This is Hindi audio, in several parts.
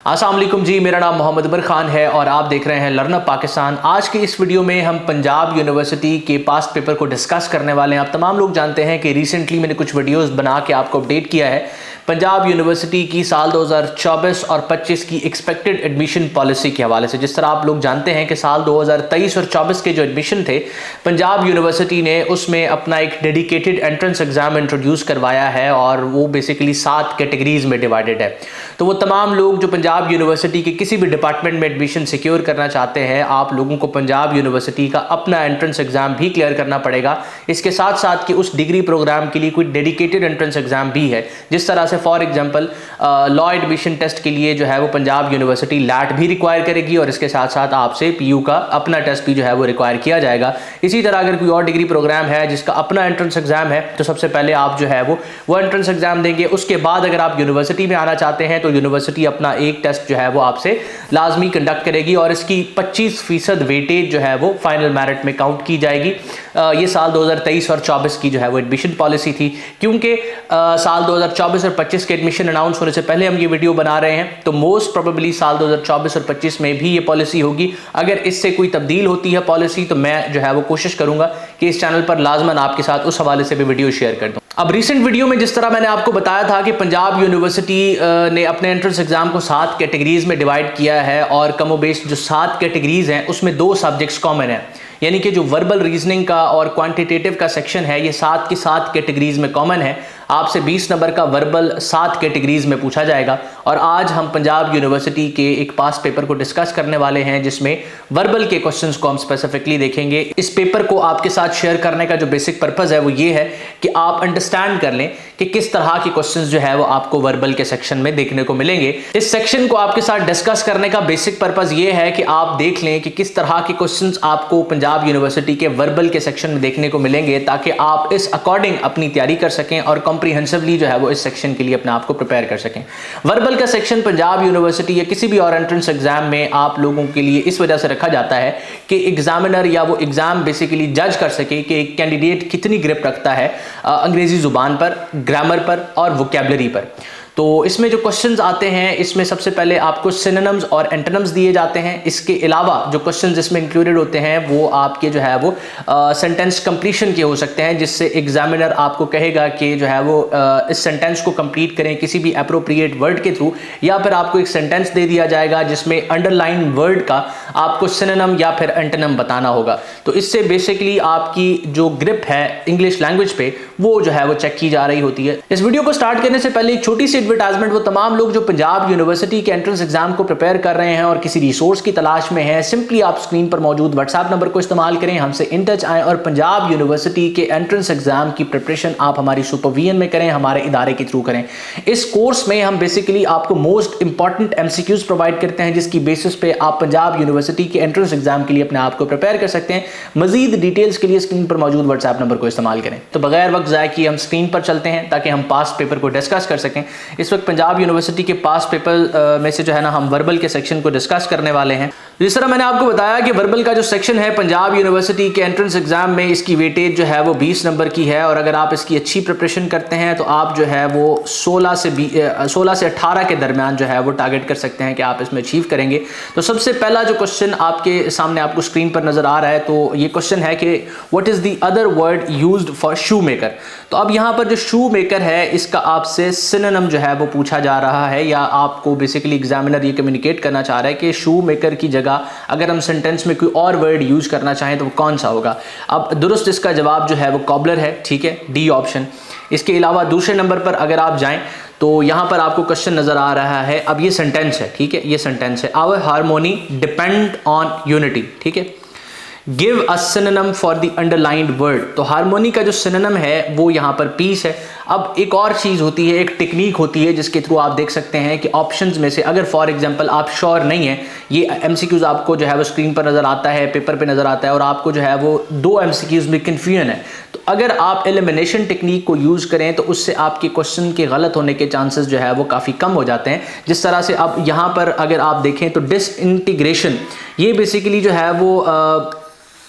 अस्सलाम वालेकुम जी, मेरा नाम मोहम्मद उमर खान है और आप देख रहे हैं लर्नअप पाकिस्तान। आज के इस वीडियो में हम पंजाब यूनिवर्सिटी के पास्ट पेपर को डिस्कस करने वाले हैं। आप तमाम लोग जानते हैं कि रिसेंटली मैंने कुछ वीडियोस बना के आपको अपडेट किया है पंजाब यूनिवर्सिटी की साल 2024 और 25 की एक्सपेक्टेड एडमिशन पॉलिसी के हवाले से। जिस तरह आप लोग जानते हैं कि साल 2023 और 24 के जो एडमिशन थे पंजाब यूनिवर्सिटी ने उसमें अपना एक डेडिकेटेड एंट्रेंस एग्जाम इंट्रोड्यूस करवाया है और वो बेसिकली 7 कैटेगरीज में डिवाइडेड है। तो वो तमाम लोग जो पंजाब यूनिवर्सिटी के किसी भी डिपार्टमेंट में एडमिशन सिक्योर करना चाहते हैं, आप लोगों को पंजाब यूनिवर्सिटी का अपना एंट्रेंस एग्जाम भी क्लियर करना पड़ेगा। इसके साथ साथ कि उस डिग्री प्रोग्राम के लिए कोई डेडिकेटेड एंट्रेंस एग्जाम भी है। जिस तरह से for example law admission test के लिए जो है वो पंजाब यूनिवर्सिटी लैट भी रिक्वायर करेगी और इसके साथ साथ आपसे पीयू का अपना टेस्ट भी जो है वो रिक्वायर किया जाएगा। इसी तरह अगर कोई और डिग्री प्रोग्राम है जिसका अपना एंट्रेंस एग्जाम है तो सबसे पहले आप जो है वो एंट्रेंस एग्जाम देंगे। उसके बाद अगर आप यूनिवर्सिटी में आना चाहते हैं तो यूनिवर्सिटी अपना एक टेस्ट जो है वो आपसे लाजमी कंडक्ट करेगी और इसकी 25% वेटेज जो है वो फाइनल मेरिट में काउंट की जाएगी। ये साल 2023 और 24 की जो है वो एडमिशन पॉलिसी थी। क्योंकि साल 2024 और 25 के एडमिशन अनाउंस होने से पहले हम ये वीडियो बना रहे हैं तो मोस्ट प्रोबेबली साल 2024 और 25 में भी ये पॉलिसी होगी। अगर इससे कोई तब्दील होती है पॉलिसी तो मैं जो है वो कोशिश करूंगा कि इस चैनल पर लाजमन आपके साथ उस हवाले से भी वीडियो शेयर कर दूं। अब रिसेंट वीडियो में जिस तरह मैंने आपको बताया था कि पंजाब यूनिवर्सिटी ने अपने एंट्रेंस एग्जाम को 7 कैटेगरीज में डिवाइड किया है और कमोबेश जो 7 कैटेगरीज हैं उसमें 2 सब्जेक्ट्स कॉमन है। यानी कि जो वर्बल रीजनिंग का और क्वांटिटेटिव का सेक्शन है ये 7 की 7 कैटेगरीज में कॉमन है। आपसे 20 नंबर का वर्बल 7 कैटेगरीज में पूछा जाएगा और आज हम पंजाब यूनिवर्सिटी के एक पास पेपर को डिस्कस करने वाले हैं जिसमें वर्बल के क्वेश्चंस को हम स्पेसिफिकली देखेंगे। इस पेपर को आपके साथ शेयर करने का जो बेसिक पर्पस है वो ये है कि आप अंडरस्टैंड कर लें कि किस तरह के क्वेश्चंस जो है वो आपको वर्बल के सेक्शन में देखने को मिलेंगे। इस सेक्शन को आपके साथ डिस्कस करने का बेसिक पर्पस ये है कि आप देख लें कि किस तरह के क्वेश्चंस आपको पंजाब यूनिवर्सिटी के वर्बल के सेक्शन में देखने को मिलेंगे ताकि आप इस अकॉर्डिंग अपनी तैयारी कर सकें और कॉम्प्रिहेंसिवली जो है वो इस सेक्शन के लिए अपने आप को प्रिपेयर कर सकें। वर्बल का सेक्शन पंजाब यूनिवर्सिटी या किसी भी और एंट्रेंस एग्जाम में आप लोगों के लिए इस वजह से रखा जाता है कि एग्जामिनर या वो एग्जाम बेसिकली जज कर सके कि एक कैंडिडेट कितनी ग्रिप रखता है अंग्रेजी जुबान पर, ग्रामर पर और वोकैबुलरी पर। तो इसमें जो क्वेश्चंस आते हैं इसमें सबसे पहले आपको सिनोनिम्स और एंटोनिम्स दिए जाते हैं। इसके अलावा जो क्वेश्चंस इसमें इंक्लूडेड होते हैं वो आपके जो है वो सेंटेंस कंप्लीशन के हो सकते हैं जिससे एग्जामिनर आपको कहेगा कि जो है वो इस सेंटेंस को कंप्लीट करें किसी भी एप्रोप्रिएट वर्ड के थ्रू, या फिर आपको एक सेंटेंस दे दिया जाएगा जिसमें अंडरलाइन वर्ड का आपको सिनोनिम या फिर एंटोनिम बताना होगा। तो इससे बेसिकली आपकी जो ग्रिप है इंग्लिश लैंग्वेज पे वो जो है वो चेक की जा रही होती है। इस वीडियो को स्टार्ट करने से पहले एक छोटी सी एडवर्टाइजमेंट वो तमाम लोग जो पंजाब यूनिवर्सिटी के एंट्रेंस एग्जाम को प्रिपेयर कर रहे हैं और किसी रिसोर्स की तलाश में हैं, सिंपली आप स्क्रीन पर मौजूद व्हाट्सएप नंबर को इस्तेमाल करें, हमसे इन टच आएं और पंजाब यूनिवर्सिटी के एंट्रेंस एग्जाम की प्रिपरेशन आप हमारी सुपरविजन में करें, हमारे इदारे के थ्रू करें। इस कोर्स में हम बेसिकली आपको मोस्ट इंपॉर्टेंट एमसीक्यूज प्रोवाइड करते हैं जिसकी बेसिस पे आप पंजाब यूनिवर्सिटी के एंट्रेंस एग्जाम के लिए अपने आप को प्रिपेयर कर सकते हैं। मजीद डिटेल्स के लिए स्क्रीन पर मौजूद व्हाट्सएप नंबर को इस्तेमाल करें। तो बगैर वक्त जाए कि हम स्क्रीन पर चलते हैं ताकि हम पास पेपर को डिस्कस कर सकें। इस वक्त पंजाब यूनिवर्सिटी के पास पेपर में से जो है ना हम वर्बल के सेक्शन को डिस्कस करने वाले हैं। जिस तरह मैंने आपको बताया कि वर्बल का जो सेक्शन है पंजाब यूनिवर्सिटी के एंट्रेंस एग्जाम में इसकी वेटेज जो है वो 20 नंबर की है और अगर आप इसकी अच्छी प्रिपरेशन करते हैं तो आप जो है वो 16 से 18 के दरमियान जो है वो टारगेट कर सकते हैं कि आप इसमें अचीव करेंगे। तो सबसे पहला जो क्वेश्चन आपके सामने आपको स्क्रीन पर नजर आ रहा है तो ये क्वेश्चन है कि what is the other word used for shoe maker. तो अब यहाँ पर जो शू मेकर है इसका आपसे सिनोनिम जो है वो पूछा जा रहा है या आपको बेसिकली एग्जामिनर ये कम्युनिकेट करना चाह रहा है कि शू मेकर की जगह अगर हम सेंटेंस में कोई और वर्ड यूज करना चाहें तो वो कौन सा होगा। अब दुरुस्त इसका जवाब जो है वो कॉबलर है, ठीक है, डी ऑप्शन। इसके अलावा दूसरे नंबर पर अगर आप जाएं तो यहाँ पर आपको क्वेश्चन नजर आ रहा है। अब ये सेंटेंस है, ठीक है, ये सेंटेंस है, our harmony depend on unity, ठीक है, give a synonym for the underlined word. तो हार्मोनी का जो सिनोनिम है वो यहाँ पर पीस है। अब एक और चीज़ होती है, एक टेक्निक होती है जिसके थ्रू आप देख सकते हैं कि ऑप्शंस में से अगर फॉर एग्जांपल आप श्योर नहीं है, ये एमसीक्यूज आपको जो है वो स्क्रीन पर नज़र आता है, पेपर पे नज़र आता है और आपको जो है वो 2 एमसीक्यूज में कन्फ्यूजन है, तो अगर आप एलिमिनेशन टेक्निक को यूज़ करें तो उससे आपके क्वेश्चन के गलत होने के चांसेस जो है वो काफ़ी कम हो जाते हैं। जिस तरह से अब यहाँ पर अगर आप देखें तो डिसइंटीग्रेशन ये बेसिकली जो है वो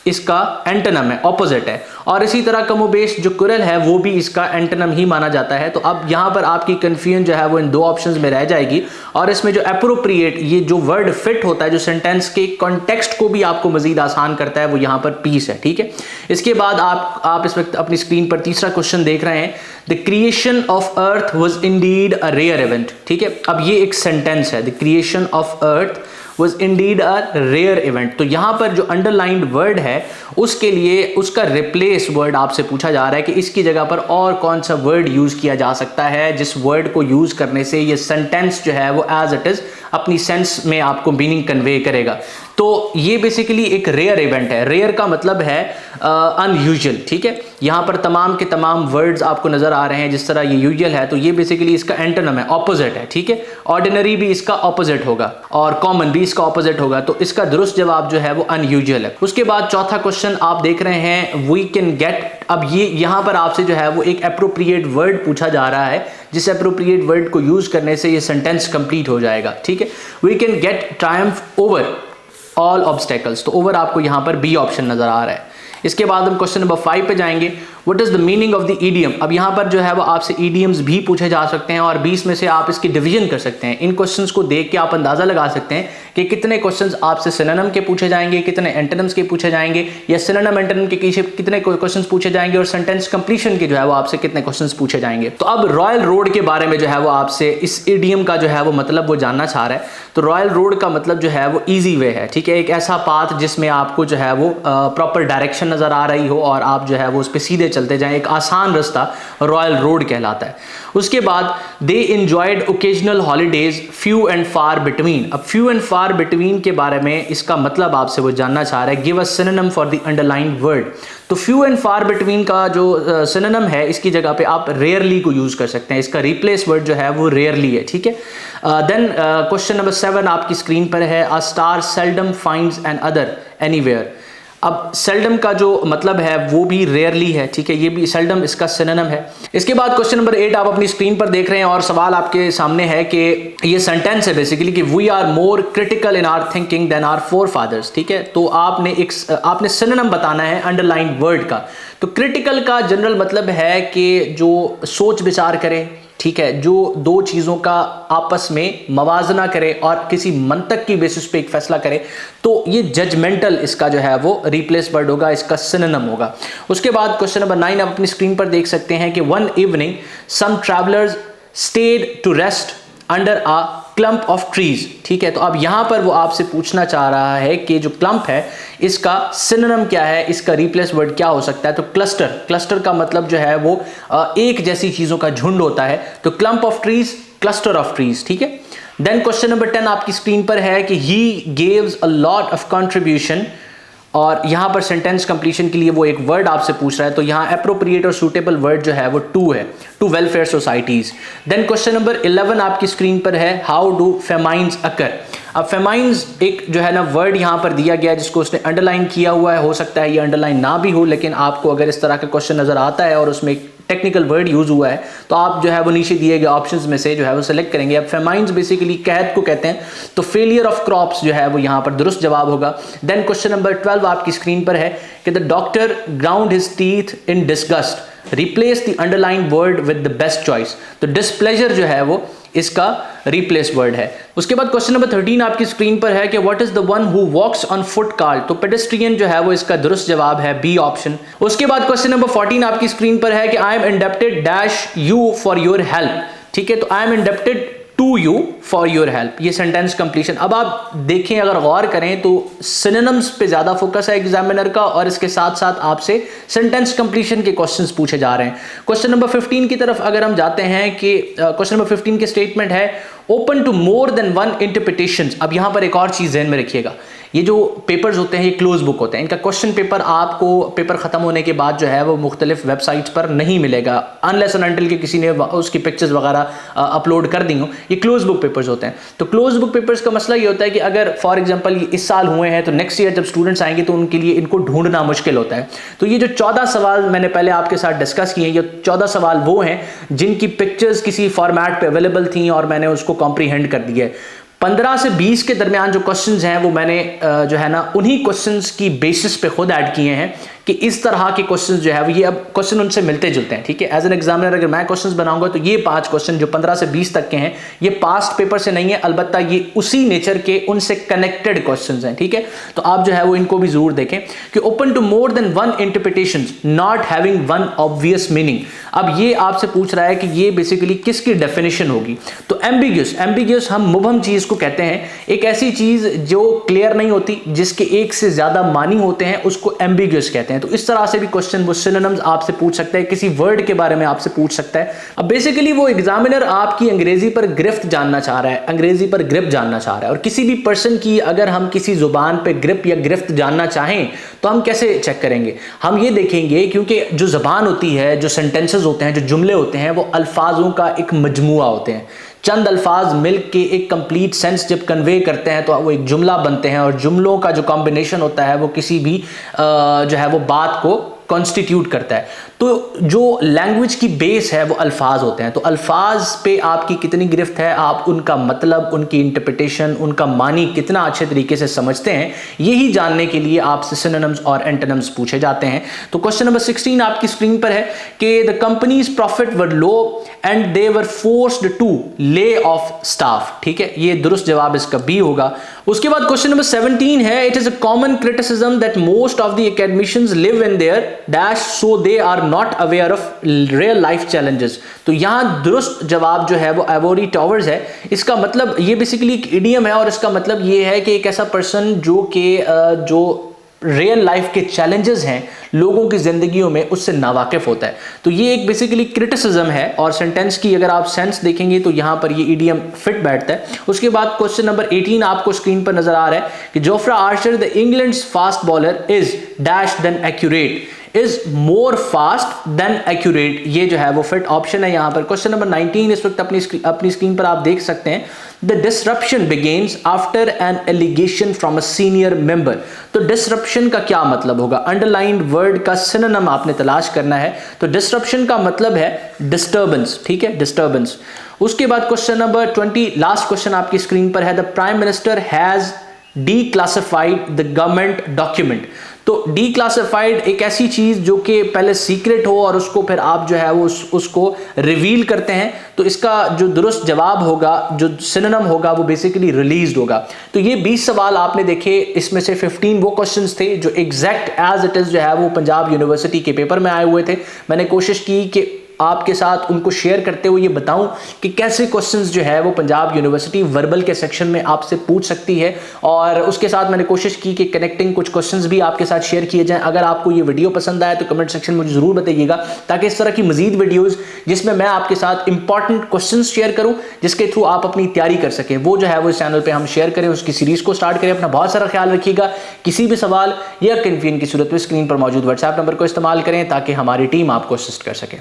इसका एंटोनिम है, ऑपोजिट है, और इसी तरह कमोबेश जो कुरल है वो भी इसका एंटोनिम ही माना जाता है। तो अब यहाँ पर आपकी कन्फ्यूजन जो है वो इन दो ऑप्शंस में रह जाएगी, और इसमें जो एप्रोप्रिएट ये जो वर्ड फिट होता है, जो सेंटेंस के कॉन्टेक्स्ट को भी आपको मजीद आसान करता है, वो यहाँ पर पीस है। ठीक है, इसके बाद आप इस वक्त अपनी स्क्रीन पर तीसरा क्वेश्चन देख रहे हैं, the creation of earth was indeed a rare event. ठीक है, अब ये एक सेंटेंस है, the creation of earth was indeed a rare event। तो यहाँ पर जो अंडरलाइंड वर्ड है उसके लिए उसका रिप्लेस वर्ड आपसे पूछा जा रहा है कि इसकी जगह पर और कौन सा वर्ड यूज किया जा सकता है जिस वर्ड को यूज करने से ये सेंटेंस जो है वो एज इट इज अपनी सेंस में आपको मीनिंग कन्वे करेगा। तो ये बेसिकली एक रेयर इवेंट है। रेयर का मतलब है अनयूजुअल। ठीक है, यहाँ पर तमाम के तमाम वर्ड्स आपको नजर आ रहे हैं, जिस तरह ये यूजुअल है तो ये बेसिकली इसका एंटोनिम है, ऑपोजिट है। ठीक है, ऑर्डिनरी भी इसका ऑपोजिट होगा और कॉमन भी इसका ऑपोजिट होगा, तो इसका दुरुस्त जवाब जो है वो अनयूजुअल है। उसके बाद चौथा क्वेश्चन आप देख रहे हैं, वी कैन गेट। अब ये यहाँ पर आपसे जो है वो एक एप्रोप्रिएट वर्ड पूछा जा रहा है, जिस एप्रोप्रिएट वर्ड को यूज करने से ये सेंटेंस कंप्लीट हो जाएगा। ठीक है, we can get triumph over all obstacles. तो ओवर आपको यहाँ पर बी ऑप्शन नजर आ रहा है। इसके बाद हम क्वेश्चन नंबर 5 पे जाएंगे, what is the meaning of the idiom. अब यहाँ पर जो है वो आपसे ईडियम्स भी पूछे जा सकते हैं और 20 में से आप इसकी डिवीजन कर सकते हैं। इन क्वेश्चंस को देख के आप अंदाजा लगा सकते हैं कि कितने क्वेश्चंस आपसे सिनोनिम के पूछे जाएंगे, कितने एंटोनिम्स के पूछे जाएंगे, या सिनोनिम एंटोनिम के पीछे कितने क्वेश्चंस पूछे जाएंगे, और सेंटेंस कंप्लीशन के जो है वो आपसे कितने क्वेश्चंस पूछे जाएंगे। तो अब रॉयल रोड के बारे में जो है वो आपसे इस ईडियम का जो है वो मतलब वो जानना चाह रहा है। तो रॉयल रोड का मतलब जो है वो ईजी वे है। ठीक है, एक ऐसा पाथ जिसमें आपको जो है वो प्रॉपर डायरेक्शन नजर आ रही हो और आप जो है वो उस पर सीधे चलते जाएं, एक आसान रास्ता रॉयल रोड कहलाता है। उसके बाद they enjoyed occasional holidays few and far between. अब फ्यू एंड फार बिटवीन के बारे में इसका मतलब आपसे वो जानना चाह रहा है, give a synonym for the underlined word. तो फ्यू एंड फार बिटवीन का जो सिनोनिम है इसकी जगह पे आप रेयरली को यूज कर सकते हैं, इसका रिप्लेस वर्ड जो है वो रेयरली है। ठीक है, देन क्वेश्चन नंबर 7 आपकी स्क्रीन पर है, a star seldom finds another anywhere. अब सेल्डम का जो मतलब है वो भी रेयरली है। ठीक है, ये भी सेल्डम इसका सिनोनिम है। इसके बाद क्वेश्चन नंबर 8 आप अपनी स्क्रीन पर देख रहे हैं और सवाल आपके सामने है कि ये सेंटेंस है बेसिकली कि we are more critical in our thinking than our forefathers. ठीक है, तो आपने सिनोनिम बताना है अंडरलाइंड वर्ड का। तो क्रिटिकल का जनरल मतलब है कि जो सोच विचार करे, ठीक है, जो दो चीज़ों का आपस में मवाजना करे और किसी मंतक की बेसिस पे एक फैसला करे, तो ये जजमेंटल इसका जो है वो रिप्लेस वर्ड होगा, इसका सिनोनिम होगा। उसके बाद क्वेश्चन नंबर 9 आप अपनी स्क्रीन पर देख सकते हैं कि one evening some travellers stayed to rest under a clump of trees. ठीक है, तो अब यहां पर वो आपसे पूछना चाह रहा है कि जो क्लम्प है इसका सिनोनिम क्या है, इसका रिप्लेस वर्ड क्या हो सकता है। तो क्लस्टर का मतलब जो है वो एक जैसी चीजों का झुंड होता है, तो clump of trees, cluster of trees. ठीक है, देन क्वेश्चन नंबर 10 आपकी स्क्रीन पर है कि he gives a lot of contribution, और यहां पर सेंटेंस कंप्लीशन के लिए वो एक वर्ड आपसे पूछ रहा है, तो यहां एप्रोप्रिएट और सूटेबल वर्ड जो है वो टू है, to welfare societies. Then question number 11 आपकी स्क्रीन पर है, हाउ डू फेमाइंस अकर। अब फेमाइंस एक जो है ना वर्ड यहां पर दिया गया है जिसको उसने अंडरलाइन किया हुआ है, हो सकता है ये अंडरलाइन ना भी हो, लेकिन आपको अगर इस तरह का क्वेश्चन नजर आता है और उसमें टेक्निकल वर्ड यूज हुआ है तो आप जो है वो नीचे दिए गए ऑप्शंस में से जो है वो सिलेक्ट करेंगे। अब फेमाइंस बेसिकली कहत को कहते हैं, तो फेलियर ऑफ क्रॉप्स जो है वो यहाँ पर दुरुस्त जवाब होगा। देन क्वेश्चन नंबर 12 आपकी स्क्रीन पर है कि the doctor ground his teeth in disgust, replace the underline word with the best choice. तो डिस्प्लेजर जो है वो इसका रिप्लेस वर्ड है। उसके बाद क्वेश्चन नंबर 13 आपकी स्क्रीन पर है कि what is the one who walks on foot called. तो पेडेस्ट्रियन जो है वो इसका दुरुस्त जवाब है, बी ऑप्शन। उसके बाद क्वेश्चन नंबर 14 आपकी स्क्रीन पर है कि I am indebted dash you for your help. ठीक है, तो I am indebted to you for your help, ये सेंटेंस कंप्लीशन। अब आप देखें, अगर गौर करें तो सिनोनिम्स पे ज्यादा फोकस है एग्जामिनर का, और इसके साथ साथ आपसे सेंटेंस कंप्लीशन के क्वेश्चंस पूछे जा रहे हैं। क्वेश्चन नंबर 15 की तरफ अगर हम जाते हैं कि क्वेश्चन नंबर 15 के स्टेटमेंट है open to more than one interpretation. अब यहां पर एक और चीज ध्यान में रखिएगा, ये जो पेपर्स होते हैं ये क्लोज बुक होते हैं, इनका क्वेश्चन पेपर आपको पेपर खत्म होने के बाद जो है वो मुख्तलिफ वेबसाइट्स पर नहीं मिलेगा, अनलेस एंड अनटिल के किसी ने उसकी पिक्चर्स वगैरह अपलोड कर दी हो। ये क्लोज बुक पेपर्स होते हैं। तो क्लोज बुक पेपर्स का मसला ये होता है कि अगर फॉर एग्जांपल ये इस साल हुए हैं तो नेक्स्ट ईयर जब स्टूडेंट्स आएंगे तो उनके लिए इनको ढूंढना मुश्किल होता है। तो ये जो 14 सवाल मैंने पहले आपके साथ डिस्कस किए, ये 14 सवाल वो हैं जिनकी पिक्चर्स किसी फॉर्मेट पे अवेलेबल थी और मैंने उसको कॉम्प्रीहेंड कर दिया है। 15 से 20 के दरमियान जो क्वेश्चंस हैं वो मैंने जो है ना उन्हीं क्वेश्चंस की बेसिस पे खुद ऐड किए हैं कि इस तरह के क्वेश्चन जो है ये अब क्वेश्चन उनसे मिलते जुलते हैं, ठीक है। एज एन एग्जामिनर अगर मैं क्वेश्चन बनाऊंगा तो ये 5 क्वेश्चन जो 15 से 20 तक के हैं ये पास्ट पेपर से नहीं है, अलबत्ता ये उसी नेचर के उनसे कनेक्टेड क्वेश्चंस हैं, ठीक है। तो आप जो है वो इनको भी जरूर देखें कि open to more than one interpretation not having one obvious meaning. अब ये आपसे पूछ रहा है कि ये बेसिकली किसकी डेफिनेशन होगी। तो एम्बिग्यूस हम मुबहम चीज को कहते हैं, एक ऐसी चीज जो क्लियर नहीं होती, जिसके एक से ज्यादा मानी होते हैं, उसको एम्बिग्यूस कहते हैं। तो इस तरह से भी क्वेश्चन वो सिनोनिम्स आपसे पूछ सकता है, किसी वर्ड के बारे में आपसे पूछ सकता है। अब बेसिकली वो एग्जामिनर आपकी अंग्रेजी पर गिरफ्त जानना चाह रहा है, अंग्रेजी पर ग्रिप जानना चाह रहा है। और किसी भी पर्सन की अगर हम किसी जुबान पे ग्रिप या गिरफ्त जानना चाहें तो हम कैसे चेक करेंगे? हम ये देखेंगे क्योंकि जो जबान होती है, जो सेंटेंसेस होते हैं, जो जुमले होते हैं, वो अल्फाजों का एक मजमुआ होते हैं। चंद अल्फाज मिल के एक कंप्लीट सेंस जब कन्वे करते हैं तो वो एक जुमला बनते हैं, और जुमलों का जो कॉम्बिनेशन होता है वो किसी भी जो है वो बात को कॉन्स्टिट्यूट करता है। तो जो लैंग्वेज की बेस है वो अल्फाज होते हैं। तो अल्फाज पे आपकी कितनी गिरफ्त है, आप उनका मतलब, उनकी इंटरप्रिटेशन, उनका मानी कितना अच्छे तरीके से समझते हैं, यही जानने के लिए आपसे सिनोनिम्स और एंटोनिम्स पूछे जाते हैं। तो क्वेश्चन नंबर 16 आपकी स्क्रीन पर है कि the companies profit were low and they were forced to lay off staff, ठीक है। ये दुरुस्त जवाब इसका बी होगा। उसके बाद क्वेश्चन नंबर 17 है it is a common criticism that most of the academicians live in their dash so they are not aware of real life challenges. तो यहां दुरुस्त जवाब जो है वो एवोरी टॉवर्स है। इसका मतलब ये बेसिकली एक इडियम है, और इसका मतलब ये है कि एक ऐसा पर्सन जो रियल लाइफ के चैलेंजेस हैं लोगों की जिंदगियों में, उससे नावाकिफ होता है। तो ये एक बेसिकली क्रिटिसिज्म है, और सेंटेंस की अगर आप सेंस देखेंगे तो यहां पर ये इडियम फिट बैठता है। उसके बाद क्वेश्चन नंबर 18 आपको स्क्रीन पर नजर आ रहा है कि Jofra Archer the England's fast bowler is dash than accurate, is more fast than accurate. ये जो है वो फिट ऑप्शन है यहां पर। क्वेश्चन नंबर 19 इस वक्त अपनी स्क्रीन पर आप देख सकते हैं। The disruption begins after an allegation from a senior member. तो डिसरप्शन का क्या मतलब होगा? अंडरलाइंड वर्ड का सिनोनिम आपने तलाश करना है। तो डिसरप्शन का मतलब है डिस्टर्बेंस, ठीक है, डिस्टर्बेंस। उसके बाद क्वेश्चन नंबर 20 लास्ट क्वेश्चन आपकी स्क्रीन पर है। The prime minister has declassified the government document. तो डीक्लासिफाइड एक ऐसी चीज जो कि पहले सीक्रेट हो और उसको फिर आप जो है वो उसको रिवील करते हैं। तो इसका जो दुरुस्त जवाब होगा, जो सिनोनिम होगा, वो बेसिकली रिलीज्ड होगा। तो ये 20 सवाल आपने देखे, इसमें से 15 वो क्वेश्चंस थे जो एग्जैक्ट एज इट इज जो है वो पंजाब यूनिवर्सिटी के पेपर में आए हुए थे। मैंने कोशिश की कि आपके साथ उनको शेयर करते हुए ये बताऊं कि कैसे क्वेश्चंस जो है वो पंजाब यूनिवर्सिटी वर्बल के सेक्शन में आपसे पूछ सकती है, और उसके साथ मैंने कोशिश की कि कनेक्टिंग कुछ क्वेश्चंस भी आपके साथ शेयर किए जाएं। अगर आपको ये वीडियो पसंद आया तो कमेंट सेक्शन में मुझे जरूर बताइएगा, ताकि इस तरह की मजीद वीडियोस जिसमें मैं आपके साथ इंपॉर्टेंट क्वेश्चंस शेयर करूं, जिसके थ्रू आप अपनी तैयारी कर सकें, वो जो है वो इस चैनल पर हम शेयर करें, उसकी सीरीज को स्टार्ट करें। अपना बहुत सारा ख्याल रखिएगा। किसी भी सवाल या कन्फ्यूजन की सूरत में स्क्रीन पर मौजूद व्हाट्सएप नंबर को इस्तेमाल करें ताकि हमारी टीम आपको असिस्ट कर सके।